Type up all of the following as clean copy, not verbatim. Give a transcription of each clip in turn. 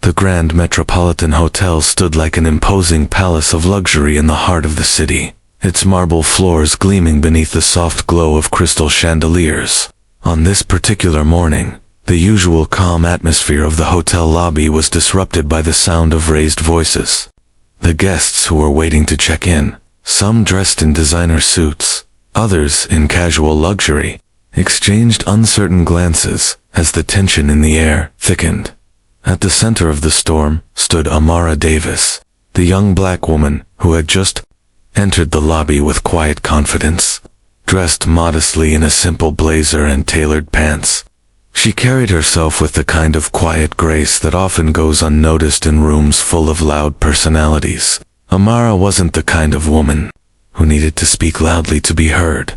The Grand Metropolitan Hotel stood like an imposing palace of luxury in the heart of the city, its marble floors gleaming beneath the soft glow of crystal chandeliers. On this particular morning, the usual calm atmosphere of the hotel lobby was disrupted by the sound of raised voices. The guests who were waiting to check in, some dressed in designer suits, others in casual luxury, exchanged uncertain glances as the tension in the air thickened. At the center of the storm stood Amara Davis, the young black woman who had just entered the lobby with quiet confidence. Dressed modestly in a simple blazer and tailored pants, she carried herself with the kind of quiet grace that often goes unnoticed in rooms full of loud personalities. Amara wasn't the kind of woman who needed to speak loudly to be heard.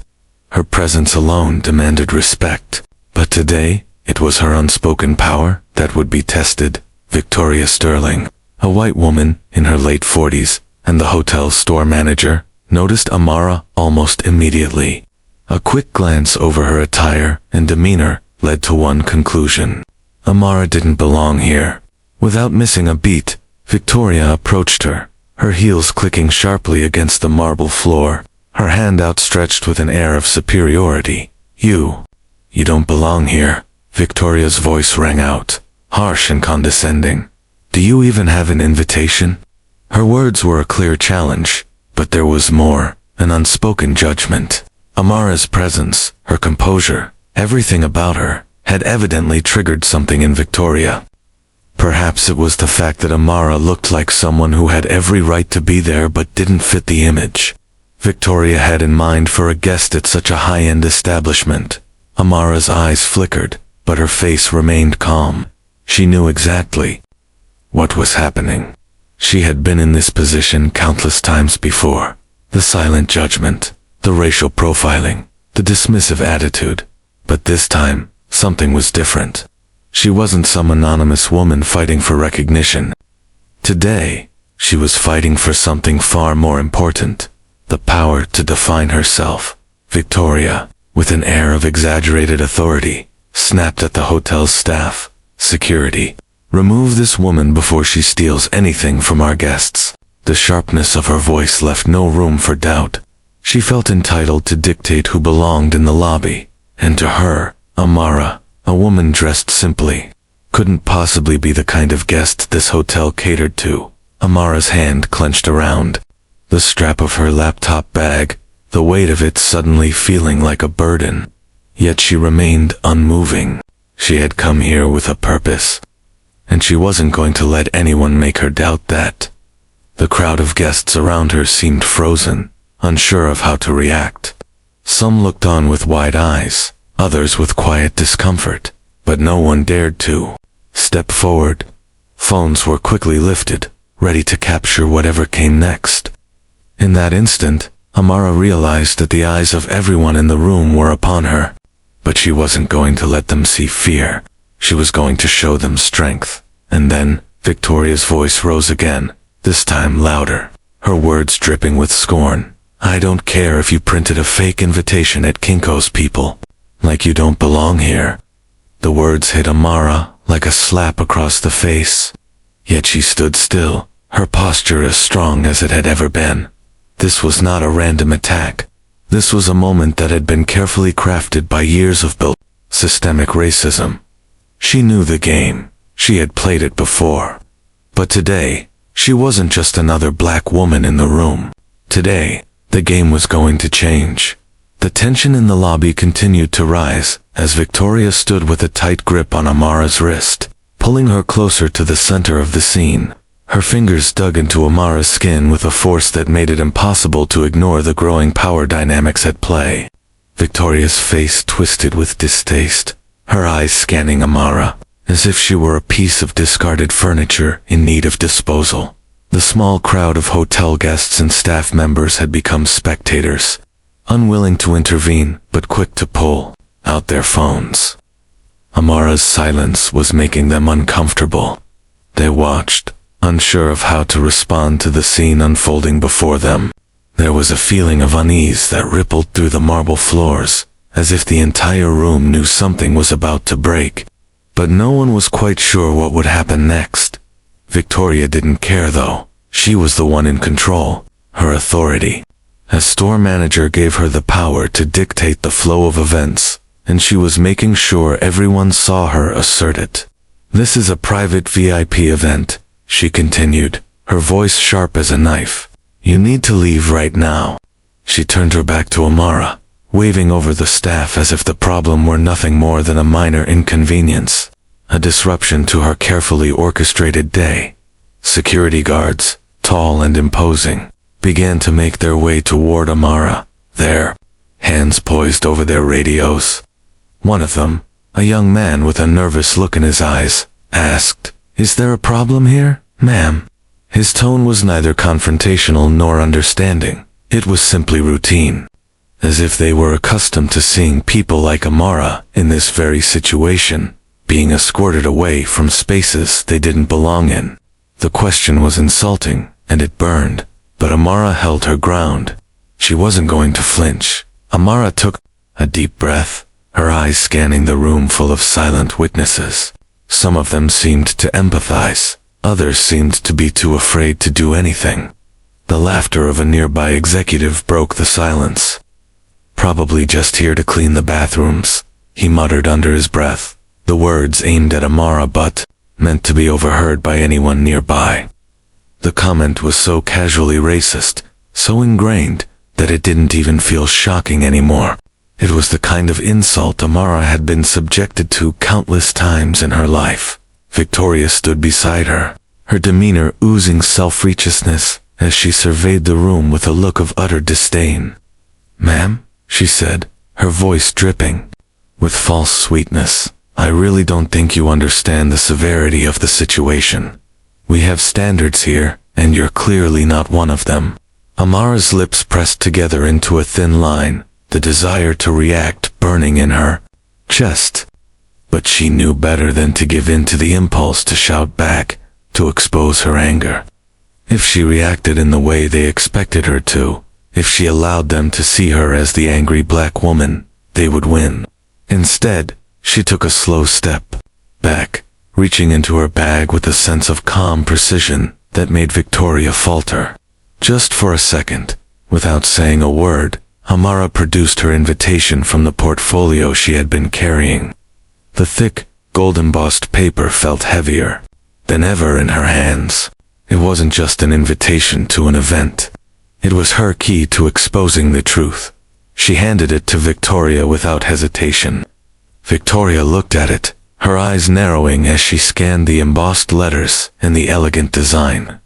Her presence alone demanded respect, but today it was her unspoken power that would be tested. Victoria Sterling, a white woman in her late 40s, and the hotel's store manager, noticed Amara almost immediately. A quick glance over her attire and demeanor led to one conclusion. Amara didn't belong here. Without missing a beat, Victoria approached her, her heels clicking sharply against the marble floor, her hand outstretched with an air of superiority. You don't belong here." Victoria's voice rang out, harsh and condescending. "Do you even have an invitation?" Her words were a clear challenge, but there was more, an unspoken judgment. Amara's presence, her composure, everything about her, had evidently triggered something in Victoria. Perhaps it was the fact that Amara looked like someone who had every right to be there but didn't fit the image Victoria had in mind for a guest at such a high-end establishment. Amara's eyes flickered, but her face remained calm. She knew exactly what was happening. She had been in this position countless times before. The silent judgment, the racial profiling, the dismissive attitude. But this time, something was different. She wasn't some anonymous woman fighting for recognition. Today, she was fighting for something far more important, the power to define herself. Victoria, with an air of exaggerated authority, snapped at the hotel's staff. "Security, remove this woman before she steals anything from our guests." The sharpness of her voice left no room for doubt. She felt entitled to dictate who belonged in the lobby, and to her, Amara, a woman dressed simply, couldn't possibly be the kind of guest this hotel catered to. Amara's hand clenched around the strap of her laptop bag, the weight of it suddenly feeling like a burden. Yet she remained unmoving. She had come here with a purpose, and she wasn't going to let anyone make her doubt that. The crowd of guests around her seemed frozen, unsure of how to react. Some looked on with wide eyes, others with quiet discomfort, but no one dared to step forward. Phones were quickly lifted, ready to capture whatever came next. In that instant, Amara realized that the eyes of everyone in the room were upon her. But she wasn't going to let them see fear. She was going to show them strength. And then, Victoria's voice rose again, this time louder, her words dripping with scorn. "I don't care if you printed a fake invitation at Kinko's, people. Like you don't belong here." The words hit Amara like a slap across the face. Yet she stood still, her posture as strong as it had ever been. This was not a random attack. This was a moment that had been carefully crafted by years of built systemic racism. She knew the game. She had played it before. But today, she wasn't just another black woman in the room. Today, the game was going to change. The tension in the lobby continued to rise as Victoria stood with a tight grip on Amara's wrist, pulling her closer to the center of the scene. Her fingers dug into Amara's skin with a force that made it impossible to ignore the growing power dynamics at play. Victoria's face twisted with distaste, her eyes scanning Amara, as if she were a piece of discarded furniture in need of disposal. The small crowd of hotel guests and staff members had become spectators, unwilling to intervene but quick to pull out their phones. Amara's silence was making them uncomfortable. They watched, unsure of how to respond to the scene unfolding before them. There was a feeling of unease that rippled through the marble floors, as if the entire room knew something was about to break. But no one was quite sure what would happen next. Victoria didn't care though. She was the one in control, her authority. As store manager gave her the power to dictate the flow of events, and she was making sure everyone saw her assert it. "This is a private VIP event," she continued, her voice sharp as a knife. "You need to leave right now." She turned her back to Amara, waving over the staff as if the problem were nothing more than a minor inconvenience, a disruption to her carefully orchestrated day. Security guards, tall and imposing, began to make their way toward Amara, their hands poised over their radios. One of them, a young man with a nervous look in his eyes, asked, "Is there a problem here, ma'am?" His tone was neither confrontational nor understanding. It was simply routine, as if they were accustomed to seeing people like Amara in this very situation, being escorted away from spaces they didn't belong in. The question was insulting, and it burned, but Amara held her ground. She wasn't going to flinch. Amara took a deep breath, her eyes scanning the room full of silent witnesses. Some of them seemed to empathize, others seemed to be too afraid to do anything. The laughter of a nearby executive broke the silence. "Probably just here to clean the bathrooms," he muttered under his breath, the words aimed at Amara but meant to be overheard by anyone nearby. The comment was so casually racist, so ingrained, that it didn't even feel shocking anymore. It was the kind of insult Amara had been subjected to countless times in her life. Victoria stood beside her, her demeanor oozing self-righteousness as she surveyed the room with a look of utter disdain. "Ma'am," she said, her voice dripping with false sweetness, "I really don't think you understand the severity of the situation. We have standards here, and you're clearly not one of them." Amara's lips pressed together into a thin line, the desire to react burning in her chest. But she knew better than to give in to the impulse to shout back, to expose her anger. If she reacted in the way they expected her to, if she allowed them to see her as the angry black woman, they would win. Instead, she took a slow step back, reaching into her bag with a sense of calm precision that made Victoria falter. Just for a second, without saying a word, Amara produced her invitation from the portfolio she had been carrying. The thick, gold-embossed paper felt heavier than ever in her hands. It wasn't just an invitation to an event. It was her key to exposing the truth. She handed it to Victoria without hesitation. Victoria looked at it, her eyes narrowing as she scanned the embossed letters and the elegant design.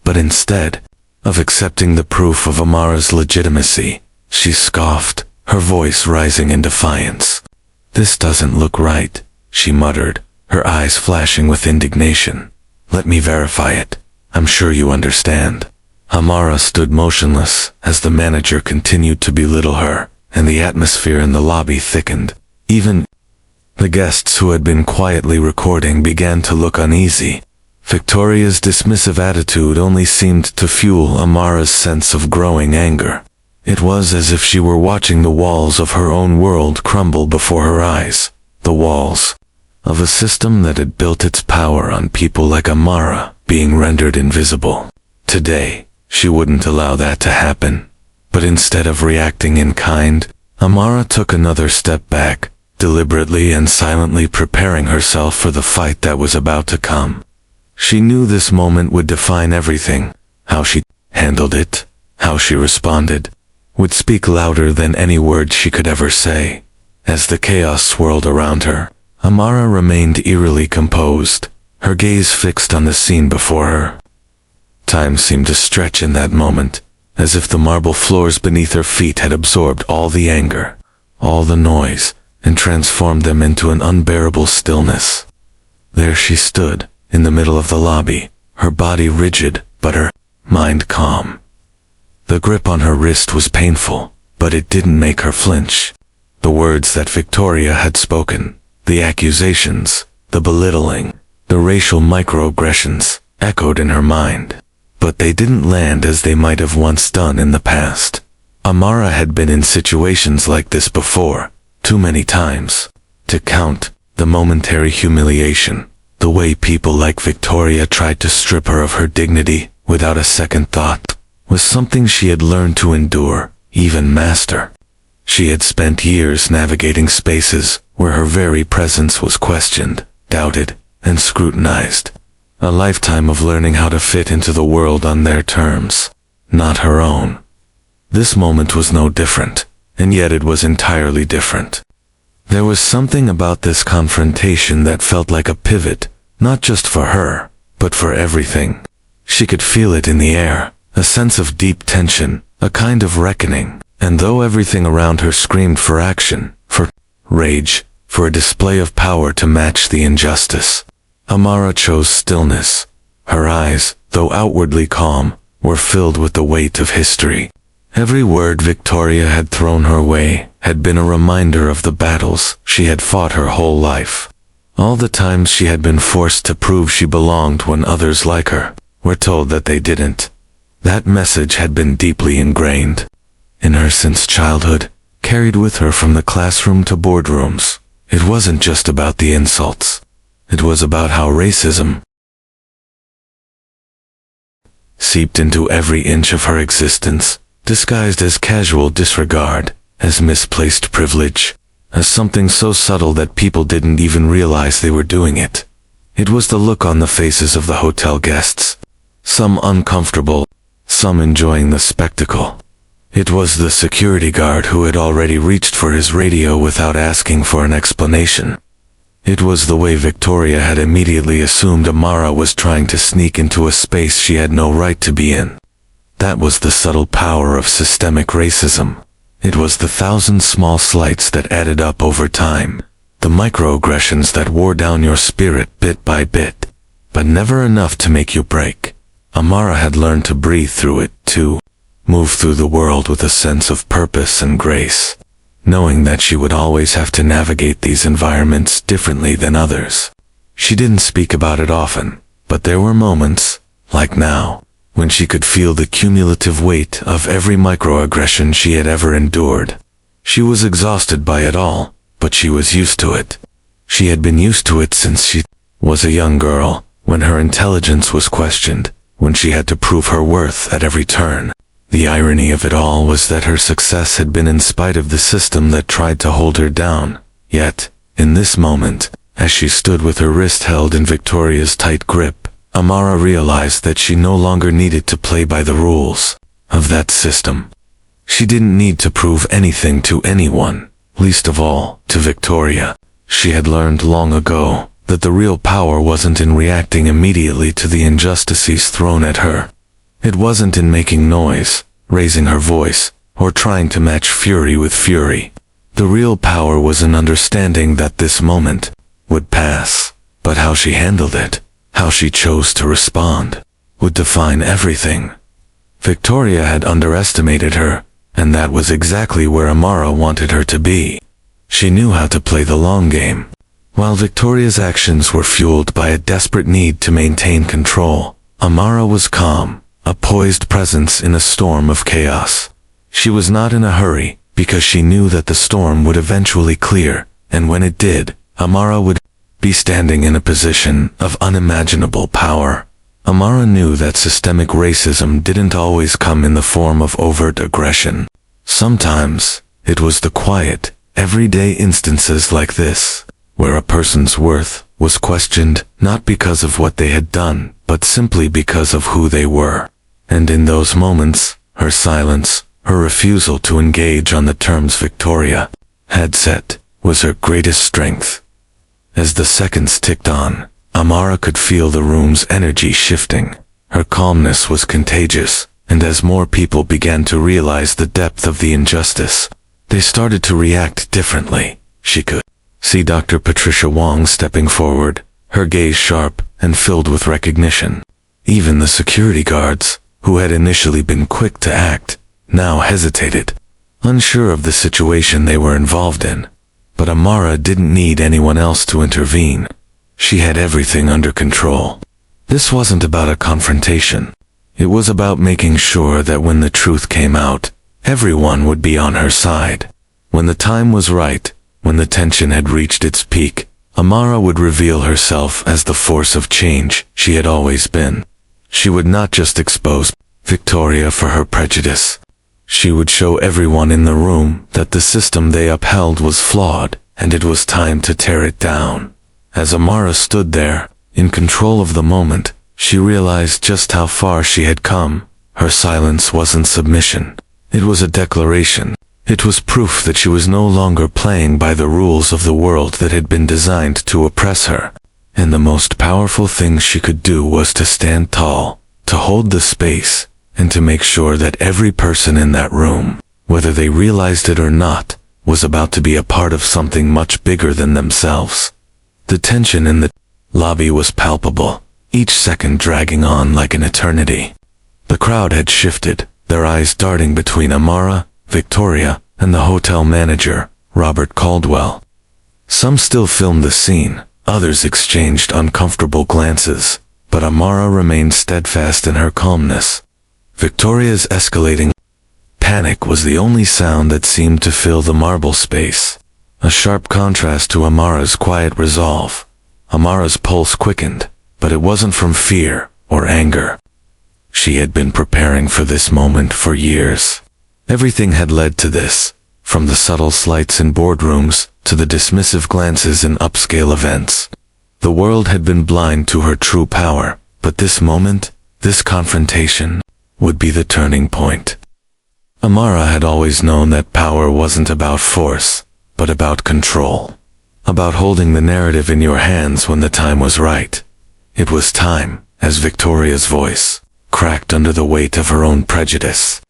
But instead of accepting the proof of Amara's legitimacy, she scoffed, her voice rising in defiance. "This doesn't look right," she muttered, her eyes flashing with indignation. "Let me verify it. I'm sure you understand." Amara stood motionless as the manager continued to belittle her, and the atmosphere in the lobby thickened. Even the guests who had been quietly recording began to look uneasy. Victoria's dismissive attitude only seemed to fuel Amara's sense of growing anger. It was as if she were watching the walls of her own world crumble before her eyes, the walls of a system that had built its power on people like Amara being rendered invisible. Today, she wouldn't allow that to happen. But instead of reacting in kind, Amara took another step back, deliberately and silently preparing herself for the fight that was about to come. She knew this moment would define everything. How she handled it, how she responded, would speak louder than any word she could ever say. As the chaos swirled around her, Amara remained eerily composed, her gaze fixed on the scene before her. Time seemed to stretch in that moment, as if the marble floors beneath her feet had absorbed all the anger, all the noise, and transformed them into an unbearable stillness. There she stood, in the middle of the lobby, her body rigid, but her mind calm. The grip on her wrist was painful, but it didn't make her flinch. The words that Victoria had spoken, the accusations, the belittling, the racial microaggressions, echoed in her mind. But they didn't land as they might have once done in the past. Amara had been in situations like this before, too many times to count the momentary humiliation, The way people like Victoria tried to strip her of her dignity without a second thought was something she had learned to endure, even master. She had spent years navigating spaces where her very presence was questioned, doubted, and scrutinized. A lifetime of learning how to fit into the world on their terms, not her own. This moment was no different, and yet it was entirely different. There was something about this confrontation that felt like a pivot, not just for her, but for everything. She could feel it in the air, a sense of deep tension, a kind of reckoning, and though everything around her screamed for action, for rage, for a display of power to match the injustice, Amara chose stillness. Her eyes, though outwardly calm, were filled with the weight of history. Every word Victoria had thrown her way had been a reminder of the battles she had fought her whole life. All the times she had been forced to prove she belonged when others like her were told that they didn't. That message had been deeply ingrained in her since childhood, carried with her from the classroom to boardrooms. It wasn't just about the insults. It was about how racism seeped into every inch of her existence, disguised as casual disregard, as misplaced privilege, as something so subtle that people didn't even realize they were doing it. It was the look on the faces of the hotel guests, some uncomfortable, some enjoying the spectacle. It was the security guard who had already reached for his radio without asking for an explanation. It was the way Victoria had immediately assumed Amara was trying to sneak into a space she had no right to be in. That was the subtle power of systemic racism. It was the thousand small slights that added up over time, the microaggressions that wore down your spirit bit by bit, but never enough to make you break. Amara had learned to breathe through it, to move through the world with a sense of purpose and grace, knowing that she would always have to navigate these environments differently than others. She didn't speak about it often, but there were moments, like now, when she could feel the cumulative weight of every microaggression she had ever endured. She was exhausted by it all, but she was used to it. She had been used to it since she was a young girl, when her intelligence was questioned, when she had to prove her worth at every turn. The irony of it all was that her success had been in spite of the system that tried to hold her down. Yet, in this moment, as she stood with her wrist held in Victoria's tight grip, Amara realized that she no longer needed to play by the rules of that system. She didn't need to prove anything to anyone, least of all to Victoria. She had learned long ago that the real power wasn't in reacting immediately to the injustices thrown at her. It wasn't in making noise, raising her voice, or trying to match fury with fury. The real power was in understanding that this moment would pass, but how she handled it, how she chose to respond, would define everything. Victoria had underestimated her, and that was exactly where Amara wanted her to be. She knew how to play the long game. While Victoria's actions were fueled by a desperate need to maintain control, Amara was calm, a poised presence in a storm of chaos. She was not in a hurry, because she knew that the storm would eventually clear, and when it did, Amara would be standing in a position of unimaginable power. Amara knew that systemic racism didn't always come in the form of overt aggression. Sometimes, it was the quiet, everyday instances like this, where a person's worth was questioned not because of what they had done, but simply because of who they were. And in those moments, her silence, her refusal to engage on the terms Victoria had set, was her greatest strength. As the seconds ticked on, Amara could feel the room's energy shifting. Her calmness was contagious, and as more people began to realize the depth of the injustice, they started to react differently. She could see Dr. Patricia Wong stepping forward, her gaze sharp and filled with recognition. Even the security guards, who had initially been quick to act, now hesitated, unsure of the situation they were involved in. But Amara didn't need anyone else to intervene. She had everything under control. This wasn't about a confrontation. It was about making sure that when the truth came out, everyone would be on her side. When the time was right, when the tension had reached its peak, Amara would reveal herself as the force of change she had always been. She would not just expose Victoria for her prejudice. She would show everyone in the room that the system they upheld was flawed, and it was time to tear it down. As Amara stood there, in control of the moment, she realized just how far she had come. Her silence wasn't submission. It was a declaration. It was proof that she was no longer playing by the rules of the world that had been designed to oppress her. And the most powerful thing she could do was to stand tall, to hold the space, and to make sure that every person in that room, whether they realized it or not, was about to be a part of something much bigger than themselves. The tension in the lobby was palpable, each second dragging on like an eternity. The crowd had shifted, their eyes darting between Amara, Victoria, and the hotel manager, Robert Caldwell. Some still filmed the scene, others exchanged uncomfortable glances, but Amara remained steadfast in her calmness. Victoria's escalating panic was the only sound that seemed to fill the marble space, a sharp contrast to Amara's quiet resolve. Amara's pulse quickened, but it wasn't from fear or anger. She had been preparing for this moment for years. Everything had led to this, from the subtle slights in boardrooms to the dismissive glances in upscale events. The world had been blind to her true power, but this moment, this confrontation, would be the turning point. Amara had always known that power wasn't about force, but about control. About holding the narrative in your hands when the time was right. It was time, as Victoria's voice cracked under the weight of her own prejudice.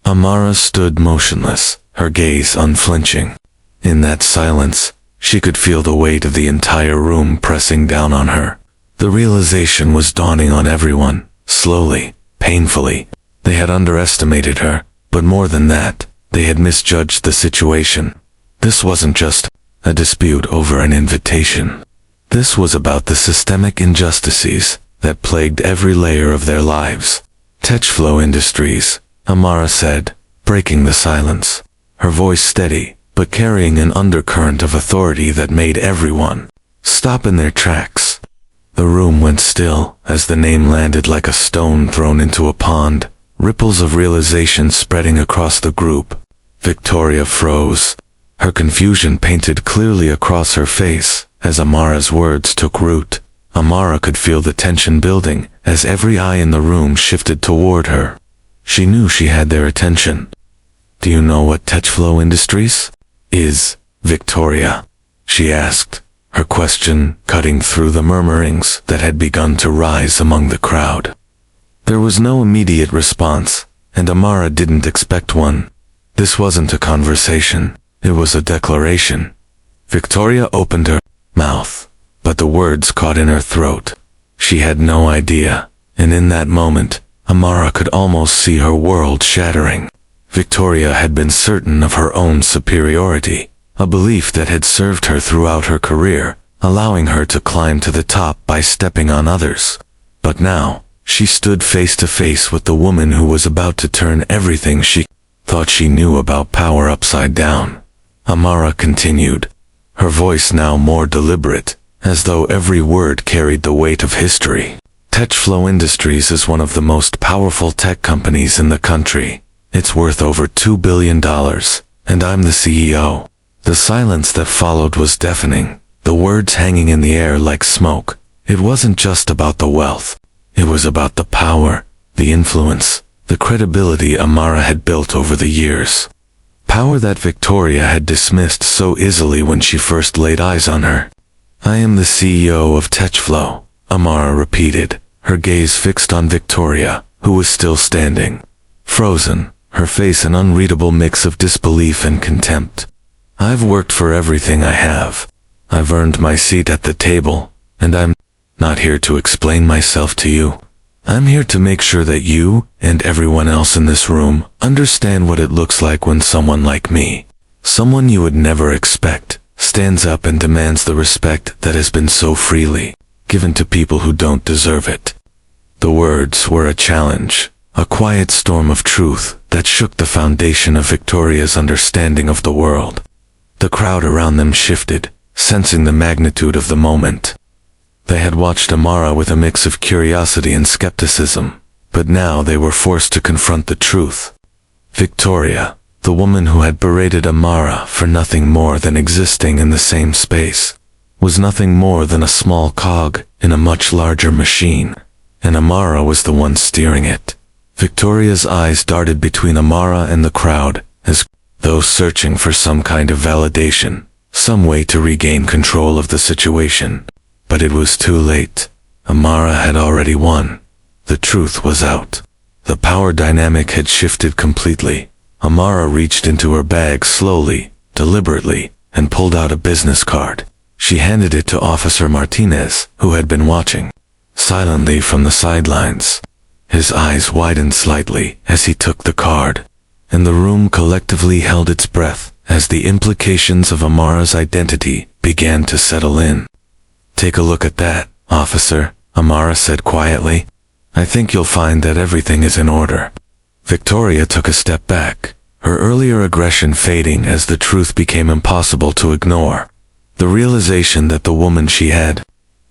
Amara stood motionless, her gaze unflinching. In that silence, she could feel the weight of the entire room pressing down on her. The realization was dawning on everyone, slowly, painfully. They had underestimated her, but more than that, they had misjudged the situation. This wasn't just a dispute over an invitation. This was about the systemic injustices that plagued every layer of their lives. Techflow Industries, Amara said, breaking the silence, her voice steady, but carrying an undercurrent of authority that made everyone stop in their tracks. The room went still as the name landed like a stone thrown into a pond, ripples of realization spreading across the group. Victoria froze, her confusion painted clearly across her face as Amara's words took root. Amara could feel the tension building as every eye in the room shifted toward her. She knew she had their attention. "Do you know what Techflow Industries is, Victoria?" she asked, her question cutting through the murmurings that had begun to rise among the crowd. There was no immediate response, and Amara didn't expect one. This wasn't a conversation, it was a declaration. Victoria opened her mouth, but the words caught in her throat. She had no idea, and in that moment, Amara could almost see her world shattering. Victoria had been certain of her own superiority, a belief that had served her throughout her career, allowing her to climb to the top by stepping on others. But now, she stood face to face with the woman who was about to turn everything she thought she knew about power upside down. Amara continued, her voice now more deliberate, as though every word carried the weight of history. Techflow Industries is one of the most powerful tech companies in the country. It's worth over $2 billion, and I'm the CEO. The silence that followed was deafening, the words hanging in the air like smoke. It wasn't just about the wealth. It was about the power, the influence, the credibility Amara had built over the years. Power that Victoria had dismissed so easily when she first laid eyes on her. "I am the CEO of Techflow," Amara repeated, her gaze fixed on Victoria, who was still standing, frozen, her face an unreadable mix of disbelief and contempt. "I've worked for everything I have. I've earned my seat at the table, and I'm not here to explain myself to you. I'm here to make sure that you, and everyone else in this room, understand what it looks like when someone like me, someone you would never expect, stands up and demands the respect that has been so freely given to people who don't deserve it." The words were a challenge, a quiet storm of truth that shook the foundation of Victoria's understanding of the world. The crowd around them shifted, sensing the magnitude of the moment. They had watched Amara with a mix of curiosity and skepticism, but now they were forced to confront the truth. Victoria, the woman who had berated Amara for nothing more than existing in the same space, was nothing more than a small cog in a much larger machine, and Amara was the one steering it. Victoria's eyes darted between Amara and the crowd, as though searching for some kind of validation, some way to regain control of the situation. But it was too late. Amara had already won. The truth was out. The power dynamic had shifted completely. Amara reached into her bag slowly, deliberately, and pulled out a business card. She handed it to Officer Martinez, who had been watching silently from the sidelines. His eyes widened slightly as he took the card, and the room collectively held its breath as the implications of Amara's identity began to settle in. "Take a look at that, officer," Amara said quietly. "I think you'll find that everything is in order." Victoria took a step back, her earlier aggression fading as the truth became impossible to ignore. The realization that the woman she had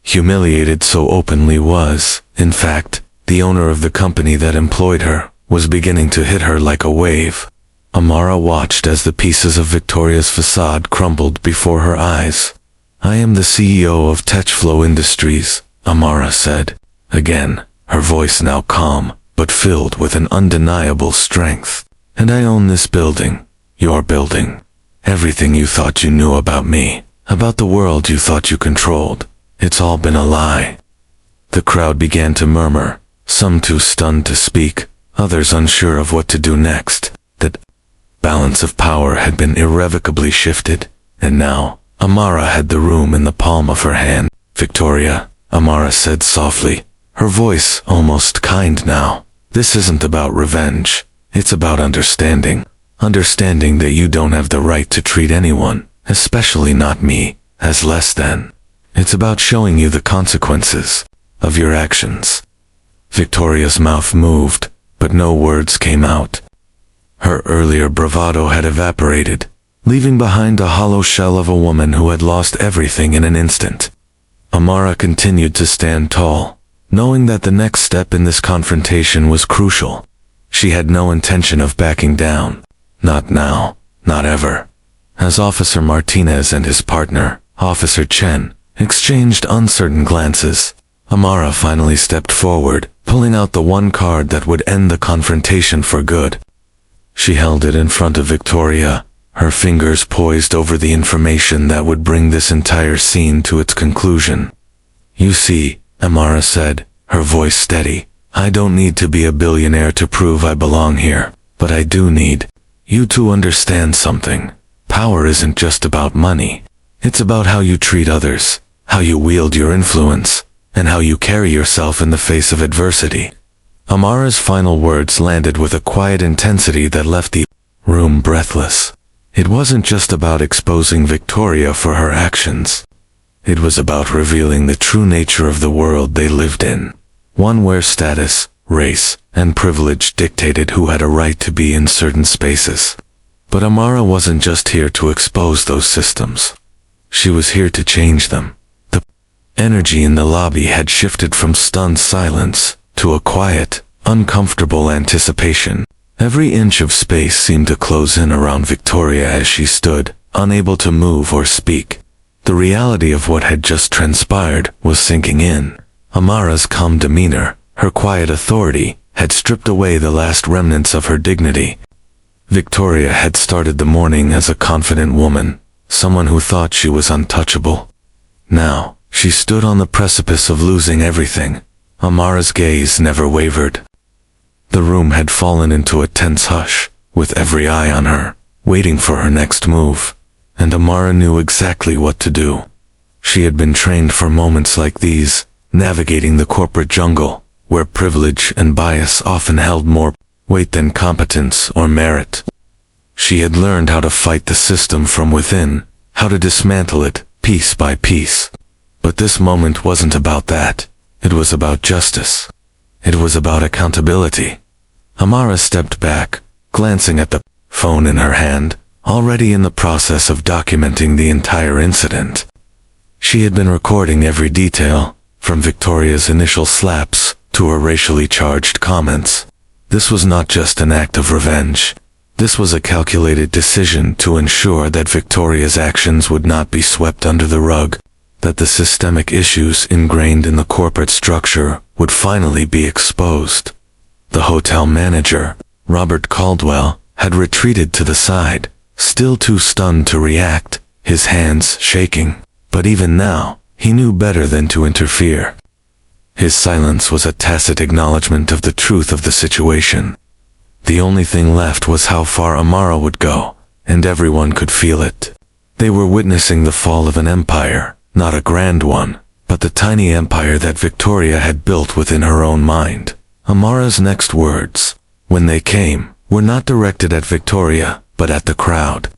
humiliated so openly was, in fact, the owner of the company that employed her, was beginning to hit her like a wave. Amara watched as the pieces of Victoria's facade crumbled before her eyes. "I am the CEO of Techflow Industries," Amara said. Again, her voice now calm, but filled with an undeniable strength. "And I own this building, your building. Everything you thought you knew about me, about the world you thought you controlled, it's all been a lie." The crowd began to murmur, some too stunned to speak, others unsure of what to do next. That balance of power had been irrevocably shifted, and now Amara had the room in the palm of her hand. "Victoria," Amara said softly, her voice almost kind now, "this isn't about revenge. It's about understanding. Understanding that you don't have the right to treat anyone, especially not me, as less than. It's about showing you the consequences of your actions." Victoria's mouth moved, but no words came out. Her earlier bravado had evaporated, leaving behind a hollow shell of a woman who had lost everything in an instant. Amara continued to stand tall, knowing that the next step in this confrontation was crucial. She had no intention of backing down. Not now, not ever. As Officer Martinez and his partner, Officer Chen, exchanged uncertain glances, Amara finally stepped forward, pulling out the one card that would end the confrontation for good. She held it in front of Victoria, her fingers poised over the information that would bring this entire scene to its conclusion. "You see," Amara said, her voice steady, "I don't need to be a billionaire to prove I belong here, but I do need you to understand something. Power isn't just about money. It's about how you treat others, how you wield your influence, and how you carry yourself in the face of adversity." Amara's final words landed with a quiet intensity that left the room breathless. It wasn't just about exposing Victoria for her actions. It was about revealing the true nature of the world they lived in, one where status, race, and privilege dictated who had a right to be in certain spaces. But Amara wasn't just here to expose those systems. She was here to change them. The energy in the lobby had shifted from stunned silence to a quiet, uncomfortable anticipation. Every inch of space seemed to close in around Victoria as she stood, unable to move or speak. The reality of what had just transpired was sinking in. Amara's calm demeanor, her quiet authority, had stripped away the last remnants of her dignity. Victoria had started the morning as a confident woman, someone who thought she was untouchable. Now, she stood on the precipice of losing everything. Amara's gaze never wavered. The room had fallen into a tense hush, with every eye on her, waiting for her next move, and Amara knew exactly what to do. She had been trained for moments like these, navigating the corporate jungle, where privilege and bias often held more weight than competence or merit. She had learned how to fight the system from within, how to dismantle it, piece by piece. But this moment wasn't about that. It was about justice. It was about accountability. Amara stepped back, glancing at the phone in her hand, already in the process of documenting the entire incident. She had been recording every detail, from Victoria's initial slaps to her racially charged comments. This was not just an act of revenge. This was a calculated decision to ensure that Victoria's actions would not be swept under the rug, that the systemic issues ingrained in the corporate structure would finally be exposed. The hotel manager, Robert Caldwell, had retreated to the side, still too stunned to react, his hands shaking. But even now, he knew better than to interfere. His silence was a tacit acknowledgement of the truth of the situation. The only thing left was how far Amara would go, and everyone could feel it. They were witnessing the fall of an empire, not a grand one, but the tiny empire that Victoria had built within her own mind. Amara's next words, when they came, were not directed at Victoria, but at the crowd.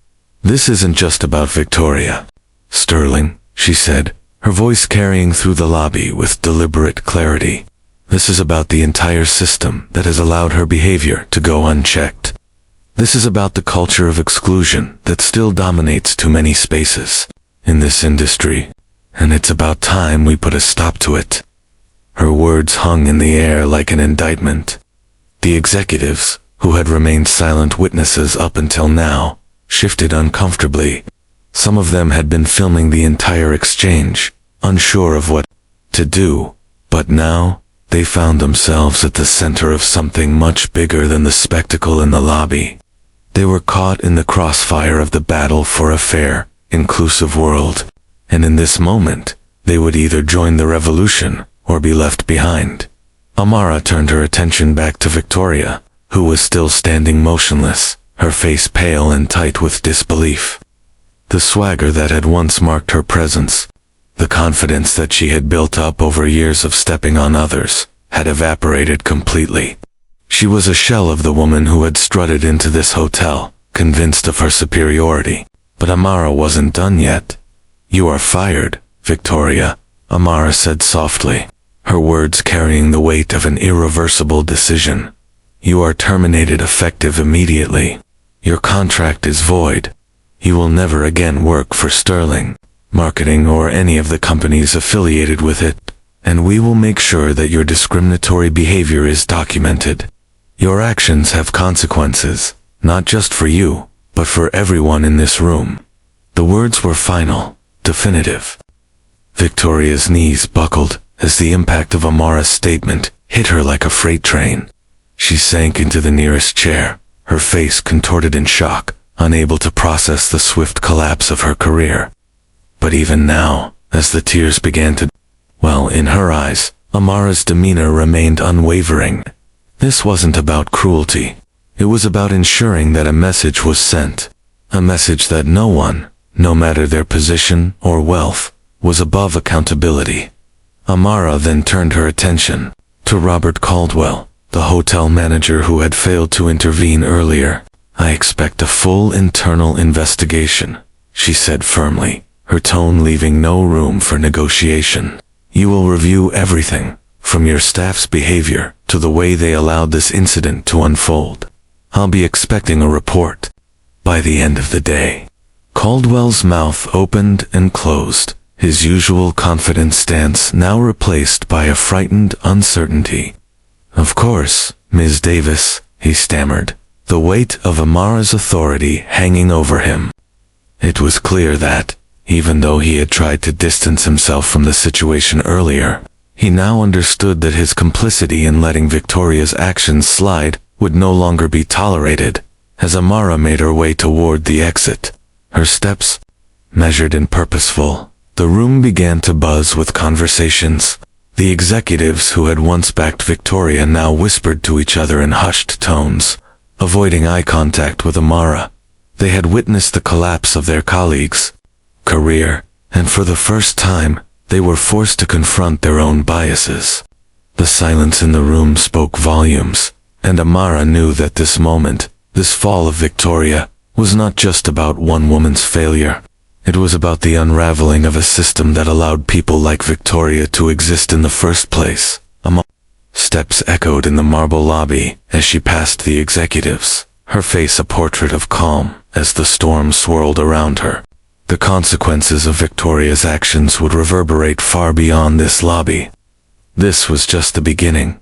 "This isn't just about Victoria, Sterling," she said, her voice carrying through the lobby with deliberate clarity. "This is about the entire system that has allowed her behavior to go unchecked. This is about the culture of exclusion that still dominates too many spaces in this industry, and it's about time we put a stop to it." Her words hung in the air like an indictment. The executives, who had remained silent witnesses up until now, shifted uncomfortably. Some of them had been filming the entire exchange, unsure of what to do, but now they found themselves at the center of something much bigger than the spectacle in the lobby. They were caught in the crossfire of the battle for a fair, inclusive world, and in this moment, they would either join the revolution or be left behind. Amara turned her attention back to Victoria, who was still standing motionless, her face pale and tight with disbelief. The swagger that had once marked her presence, the confidence that she had built up over years of stepping on others, had evaporated completely. She was a shell of the woman who had strutted into this hotel, convinced of her superiority. But Amara wasn't done yet. "You are fired, Victoria," Amara said softly, her words carrying the weight of an irreversible decision. "You are terminated effective immediately. Your contract is void. You will never again work for Sterling Marketing or any of the companies affiliated with it, and we will make sure that your discriminatory behavior is documented. Your actions have consequences, not just for you, but for everyone in this room." The words were final, definitive. Victoria's knees buckled as the impact of Amara's statement hit her like a freight train. She sank into the nearest chair, her face contorted in shock, unable to process the swift collapse of her career. But even now, as the tears began to well in her eyes, Amara's demeanor remained unwavering. This wasn't about cruelty. It was about ensuring that a message was sent. A message that no one, no matter their position or wealth, was above accountability. Amara then turned her attention to Robert Caldwell, the hotel manager who had failed to intervene earlier. "I expect a full internal investigation," she said firmly, her tone leaving no room for negotiation. "You will review everything, from your staff's behavior to the way they allowed this incident to unfold. I'll be expecting a report by the end of the day." Caldwell's mouth opened and closed, his usual confident stance now replaced by a frightened uncertainty. "Of course, Ms. Davis," he stammered, the weight of Amara's authority hanging over him. It was clear that, even though he had tried to distance himself from the situation earlier, he now understood that his complicity in letting Victoria's actions slide would no longer be tolerated. As Amara made her way toward the exit, her steps measured and purposeful, the room began to buzz with conversations. The executives who had once backed Victoria now whispered to each other in hushed tones, avoiding eye contact with Amara. They had witnessed the collapse of their colleagues' career, and for the first time, they were forced to confront their own biases. The silence in the room spoke volumes, and Amara knew that this moment, this fall of Victoria, was not just about one woman's failure. It was about the unraveling of a system that allowed people like Victoria to exist in the first place. Steps echoed in the marble lobby as she passed the executives, her face a portrait of calm as the storm swirled around her. The consequences of Victoria's actions would reverberate far beyond this lobby. This was just the beginning.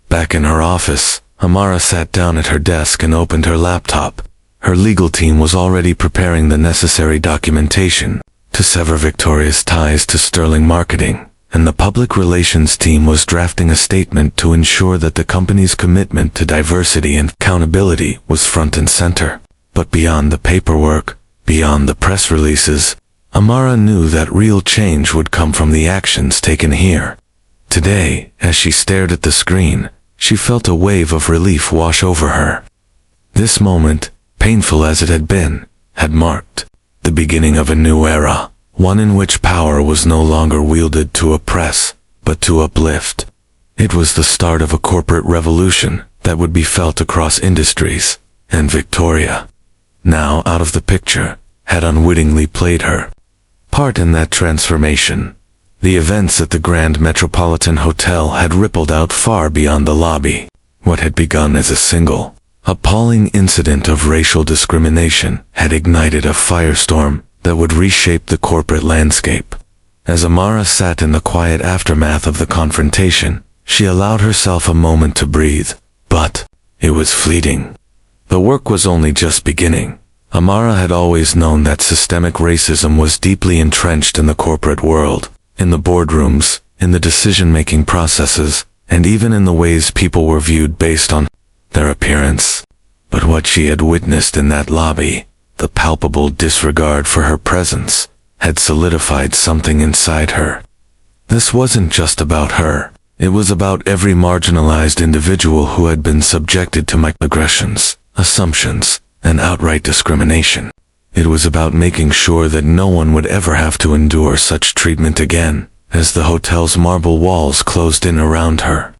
Back in her office, Amara sat down at her desk and opened her laptop. Her legal team was already preparing the necessary documentation to sever Victoria's ties to Sterling Marketing, and the public relations team was drafting a statement to ensure that the company's commitment to diversity and accountability was front and center. But beyond the paperwork, beyond the press releases, Amara knew that real change would come from the actions taken here. Today, as she stared at the screen, she felt a wave of relief wash over her. This moment, painful as it had been, had marked the beginning of a new era, one in which power was no longer wielded to oppress, but to uplift. It was the start of a corporate revolution that would be felt across industries, and Victoria, now out of the picture, had unwittingly played her part in that transformation. The events at the Grand Metropolitan Hotel had rippled out far beyond the lobby. What had begun as a single, appalling incident of racial discrimination had ignited a firestorm that would reshape the corporate landscape. As Amara sat in the quiet aftermath of the confrontation, she allowed herself a moment to breathe, but it was fleeting. The work was only just beginning. Amara had always known that systemic racism was deeply entrenched in the corporate world, in the boardrooms, in the decision-making processes, and even in the ways people were viewed based on their appearance. But what she had witnessed in that lobby, the palpable disregard for her presence, had solidified something inside her. This wasn't just about her. It was about every marginalized individual who had been subjected to microaggressions, assumptions, and outright discrimination. It was about making sure that no one would ever have to endure such treatment again, as the hotel's marble walls closed in around her.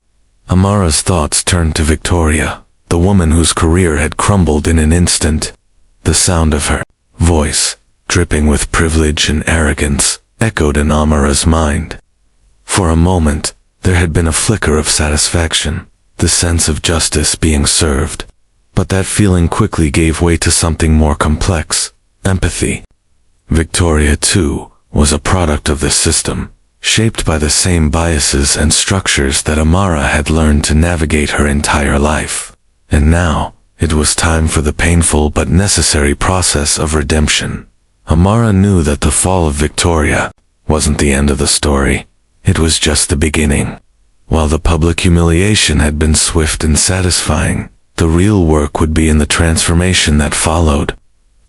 Amara's thoughts turned to Victoria, the woman whose career had crumbled in an instant. The sound of her voice, dripping with privilege and arrogance, echoed in Amara's mind. For a moment, there had been a flicker of satisfaction, the sense of justice being served. But that feeling quickly gave way to something more complex: empathy. Victoria, too, was a product of this system, shaped by the same biases and structures that Amara had learned to navigate her entire life. And now, it was time for the painful but necessary process of redemption. Amara knew that the fall of Victoria wasn't the end of the story. It was just the beginning. While the public humiliation had been swift and satisfying, the real work would be in the transformation that followed.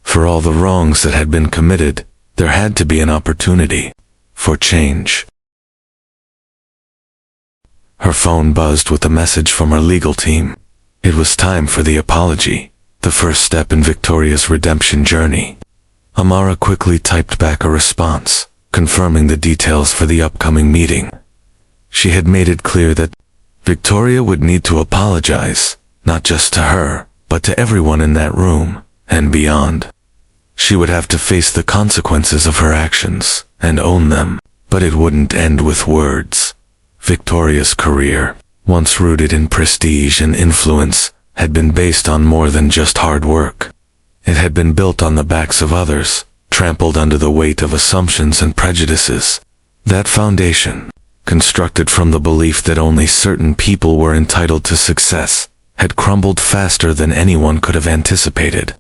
For all the wrongs that had been committed, there had to be an opportunity for change. Her phone buzzed with a message from her legal team. It was time for the apology, the first step in Victoria's redemption journey. Amara quickly typed back a response, confirming the details for the upcoming meeting. She had made it clear that Victoria would need to apologize, not just to her, but to everyone in that room, and beyond. She would have to face the consequences of her actions, and own them, but it wouldn't end with words. Victoria's career, once rooted in prestige and influence, had been based on more than just hard work. It had been built on the backs of others, trampled under the weight of assumptions and prejudices. That foundation, constructed from the belief that only certain people were entitled to success, had crumbled faster than anyone could have anticipated.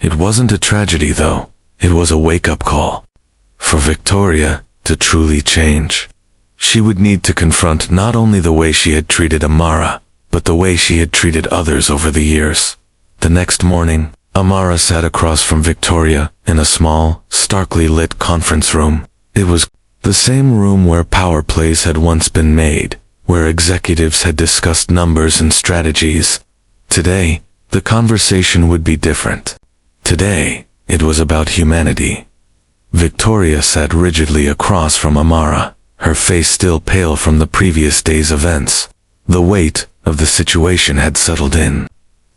It wasn't a tragedy, though. It was a wake-up call. For Victoria to truly change, she would need to confront not only the way she had treated Amara, but the way she had treated others over the years. The next morning, Amara sat across from Victoria in a small, starkly lit conference room. It was the same room where power plays had once been made, where executives had discussed numbers and strategies. Today, the conversation would be different. Today, it was about humanity. Victoria sat rigidly across from Amara, her face still pale from the previous day's events. The weight of the situation had settled in.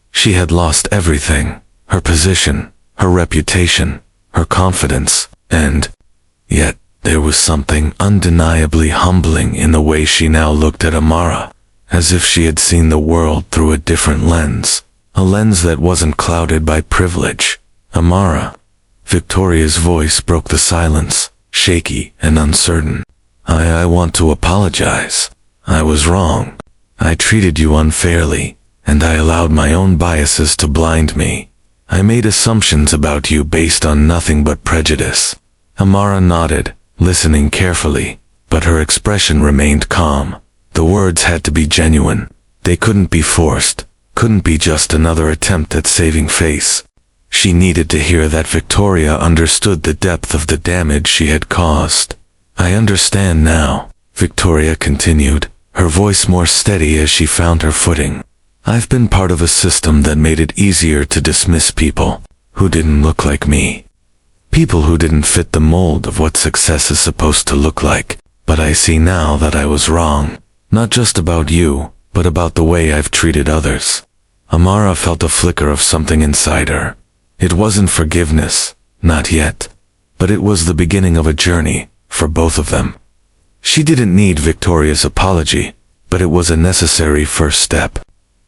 She had lost everything: her position, her reputation, her confidence, and yet there was something undeniably humbling in the way she now looked at Amara, as if she had seen the world through a different lens, a lens that wasn't clouded by privilege. Amara, Victoria's voice broke the silence, shaky and uncertain. I want to apologize. I was wrong. I treated you unfairly, and I allowed my own biases to blind me. I made assumptions about you based on nothing but prejudice. Amara nodded, listening carefully, but her expression remained calm. The words had to be genuine. They couldn't be forced, couldn't be just another attempt at saving face. She needed to hear that Victoria understood the depth of the damage she had caused. I understand now, Victoria continued, her voice more steady as she found her footing. I've been part of a system that made it easier to dismiss people who didn't look like me. People who didn't fit the mold of what success is supposed to look like. But I see now that I was wrong. Not just about you, but about the way I've treated others. Amara felt a flicker of something inside her. It wasn't forgiveness, not yet. But it was the beginning of a journey, for both of them. She didn't need Victoria's apology, but it was a necessary first step.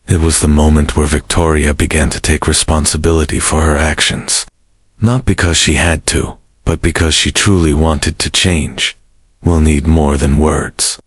It was the moment where Victoria began to take responsibility for her actions. Not because she had to, but because she truly wanted to change. We'll need more than words.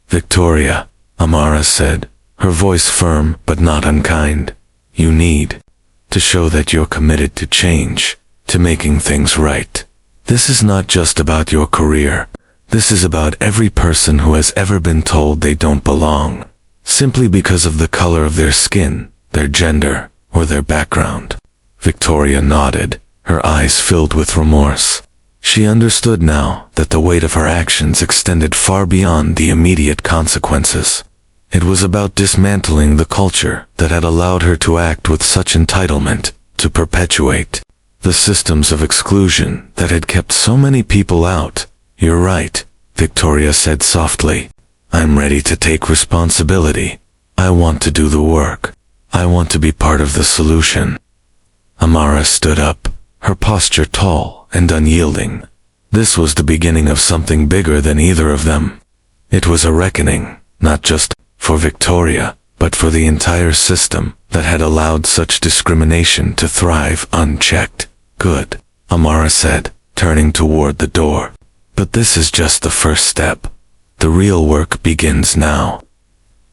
Victoria, Amara said, her voice firm but not unkind. You need to show that you're committed to change, to making things right. This is not just about your career. This is about every person who has ever been told they don't belong, simply because of the color of their skin, their gender, or their background. Victoria nodded, her eyes filled with remorse. She understood now that the weight of her actions extended far beyond the immediate consequences. It was about dismantling the culture that had allowed her to act with such entitlement, to perpetuate the systems of exclusion that had kept so many people out. You're right, Victoria said softly. I'm ready to take responsibility. I want to do the work. I want to be part of the solution. Amara stood up, her posture tall and unyielding. This was the beginning of something bigger than either of them. It was a reckoning, not just for Victoria, but for the entire system that had allowed such discrimination to thrive unchecked. Good, Amara said, turning toward the door. But this is just the first step. The real work begins now.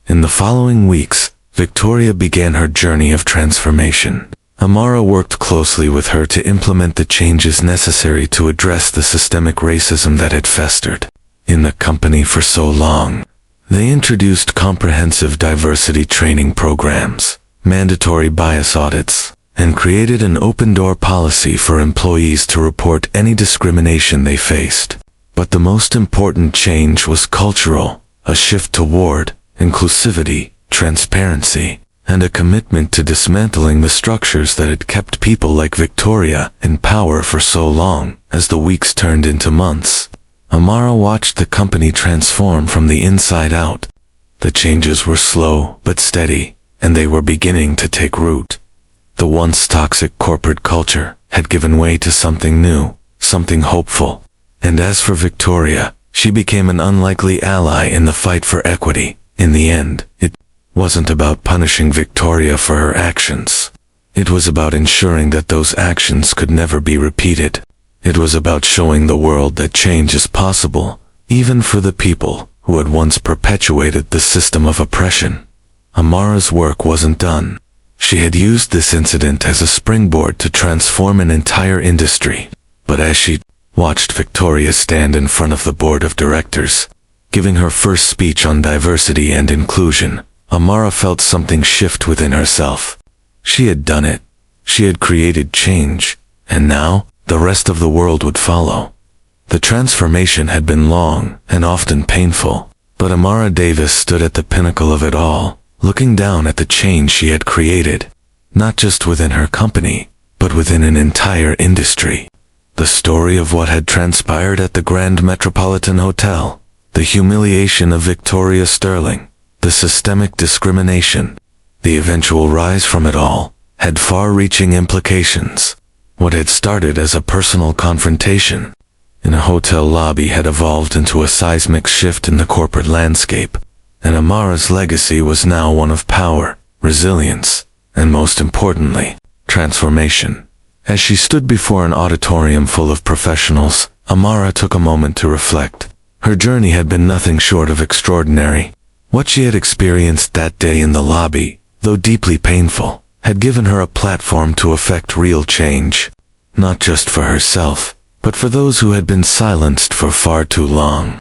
In the following weeks, Victoria began her journey of transformation. Amara worked closely with her to implement the changes necessary to address the systemic racism that had festered in the company for so long. They introduced comprehensive diversity training programs, mandatory bias audits, and created an open-door policy for employees to report any discrimination they faced. But the most important change was cultural, a shift toward inclusivity, transparency, and a commitment to dismantling the structures that had kept people like Victoria in power for so long. As the weeks turned into months, Amara watched the company transform from the inside out. The changes were slow but steady, and they were beginning to take root. The once toxic corporate culture had given way to something new, something hopeful. And as for Victoria, she became an unlikely ally in the fight for equity. In the end, it wasn't about punishing Victoria for her actions. It was about ensuring that those actions could never be repeated. It was about showing the world that change is possible, even for the people who had once perpetuated the system of oppression. Amara's work wasn't done. She had used this incident as a springboard to transform an entire industry. But as she watched Victoria stand in front of the board of directors, giving her first speech on diversity and inclusion, Amara felt something shift within herself. She had done it. She had created change, and now the rest of the world would follow. The transformation had been long and often painful, but Amara Davis stood at the pinnacle of it all, looking down at the change she had created, not just within her company, but within an entire industry. The story of what had transpired at the Grand Metropolitan Hotel, the humiliation of Victoria Sterling, the systemic discrimination, the eventual rise from it all, had far-reaching implications. What had started as a personal confrontation in a hotel lobby had evolved into a seismic shift in the corporate landscape, and Amara's legacy was now one of power, resilience, and most importantly, transformation. As she stood before an auditorium full of professionals, Amara took a moment to reflect. Her journey had been nothing short of extraordinary. What she had experienced that day in the lobby, though deeply painful, had given her a platform to effect real change. Not just for herself, but for those who had been silenced for far too long.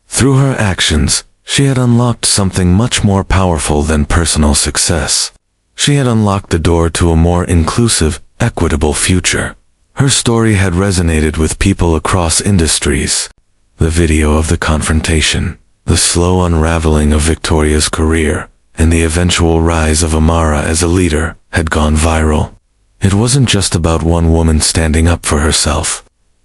Through her actions, she had unlocked something much more powerful than personal success. She had unlocked the door to a more inclusive, equitable future. Her story had resonated with people across industries. The video of the confrontation, the slow unraveling of Victoria's career, and the eventual rise of Amara as a leader, had gone viral. It wasn't just about one woman standing up for herself.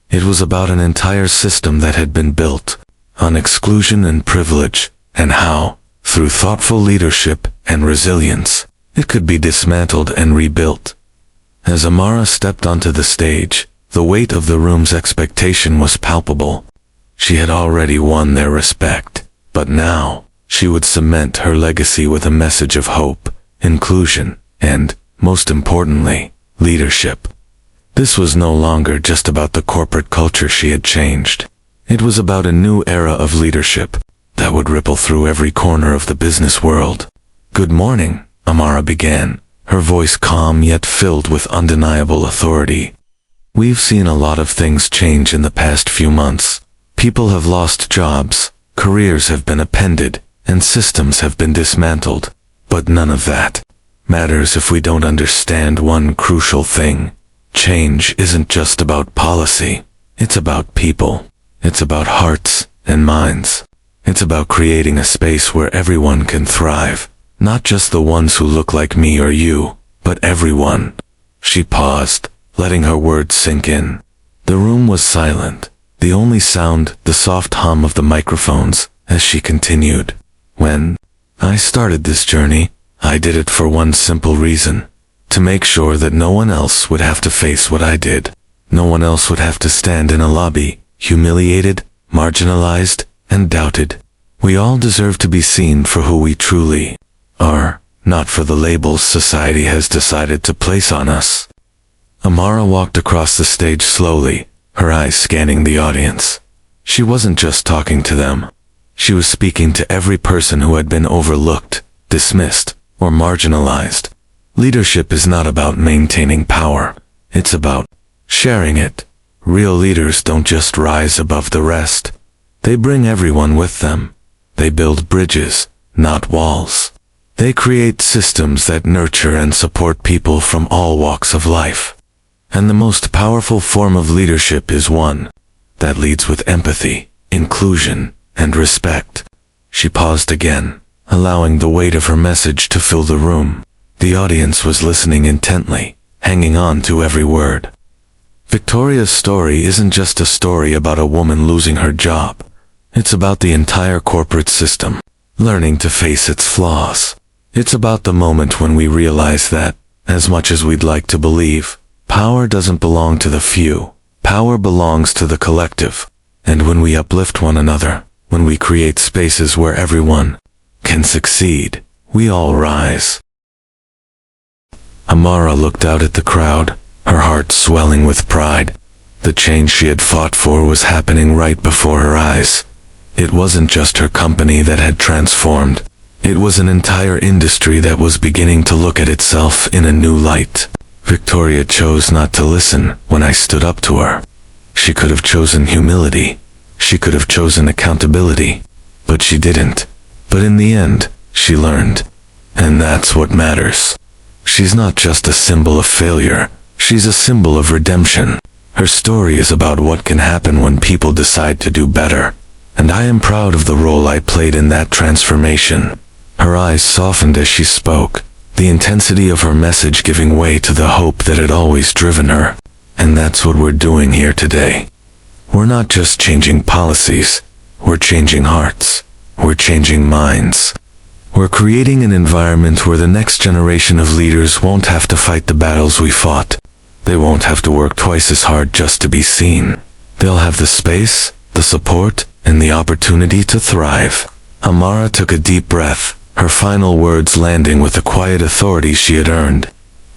It was about an entire system that had been built on exclusion and privilege, and how, through thoughtful leadership and resilience, it could be dismantled and rebuilt. As Amara stepped onto the stage, the weight of the room's expectation was palpable. She had already won their respect, but now, she would cement her legacy with a message of hope, inclusion, and, most importantly, leadership. This was no longer just about the corporate culture she had changed. It was about a new era of leadership that would ripple through every corner of the business world. "Good morning," Amara began, her voice calm yet filled with undeniable authority. "We've seen a lot of things change in the past few months. People have lost jobs, careers have been upended, and systems have been dismantled. But none of that matters if we don't understand one crucial thing. Change isn't just about policy. It's about people. It's about hearts and minds. It's about creating a space where everyone can thrive. Not just the ones who look like me or you, but everyone." She paused, letting her words sink in. The room was silent, the only sound the soft hum of the microphones, as she continued. "When I started this journey, I did it for one simple reason. To make sure that no one else would have to face what I did. No one else would have to stand in a lobby, humiliated, marginalized, and doubted. We all deserve to be seen for who we truly are, not for the labels society has decided to place on us." Amara walked across the stage slowly, her eyes scanning the audience. She wasn't just talking to them. She was speaking to every person who had been overlooked, dismissed, or marginalized. Leadership is not about maintaining power. It's about sharing it. Real leaders don't just rise above the rest. They bring everyone with them. They build bridges, not walls. They create systems that nurture and support people from all walks of life. And the most powerful form of leadership is one that leads with empathy, inclusion, and respect. She paused again, allowing the weight of her message to fill the room. The audience was listening intently, hanging on to every word. Victoria's story isn't just a story about a woman losing her job. It's about the entire corporate system, learning to face its flaws. It's about the moment when we realize that, as much as we'd like to believe, power doesn't belong to the few. Power belongs to the collective. And when we uplift one another, when we create spaces where everyone can succeed, we all rise. Amara looked out at the crowd, her heart swelling with pride. The change she had fought for was happening right before her eyes. It wasn't just her company that had transformed. It was an entire industry that was beginning to look at itself in a new light. Victoria chose not to listen when I stood up to her. She could have chosen humility. She could have chosen accountability. But she didn't. But in the end, she learned. And that's what matters. She's not just a symbol of failure. She's a symbol of redemption. Her story is about what can happen when people decide to do better. And I am proud of the role I played in that transformation. Her eyes softened as she spoke, the intensity of her message giving way to the hope that had always driven her. And that's what we're doing here today. We're not just changing policies. We're changing hearts. We're changing minds. We're creating an environment where the next generation of leaders won't have to fight the battles we fought. They won't have to work twice as hard just to be seen. They'll have the space, the support, and the opportunity to thrive. Amara took a deep breath, her final words landing with the quiet authority she had earned.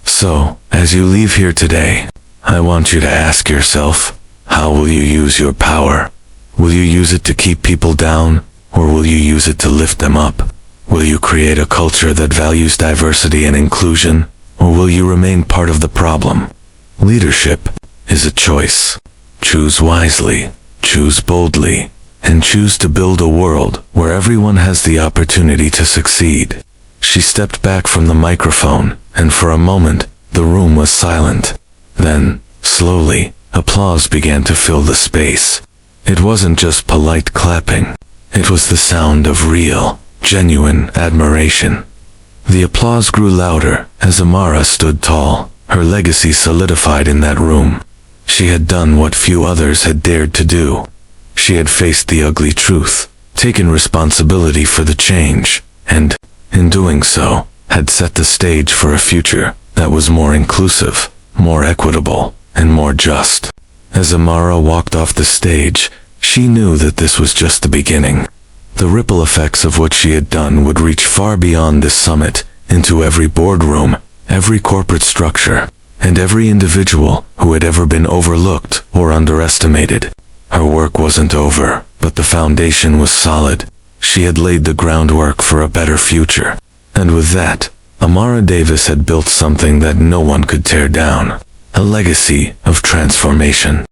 So, as you leave here today, I want you to ask yourself, how will you use your power? Will you use it to keep people down, or will you use it to lift them up? Will you create a culture that values diversity and inclusion, or will you remain part of the problem? Leadership is a choice. Choose wisely, choose boldly, and choose to build a world where everyone has the opportunity to succeed. She stepped back from the microphone, and for a moment, the room was silent. Then, slowly, applause began to fill the space. It wasn't just polite clapping. It was the sound of real, genuine admiration. The applause grew louder as Amara stood tall, her legacy solidified in that room. She had done what few others had dared to do. She had faced the ugly truth, taken responsibility for the change, and, in doing so, had set the stage for a future that was more inclusive, more equitable, and more just. As Amara walked off the stage, she knew that this was just the beginning. The ripple effects of what she had done would reach far beyond this summit, into every boardroom, every corporate structure, and every individual who had ever been overlooked or underestimated. Her work wasn't over, but the foundation was solid. She had laid the groundwork for a better future. And with that, Amara Davis had built something that no one could tear down. A legacy of transformation.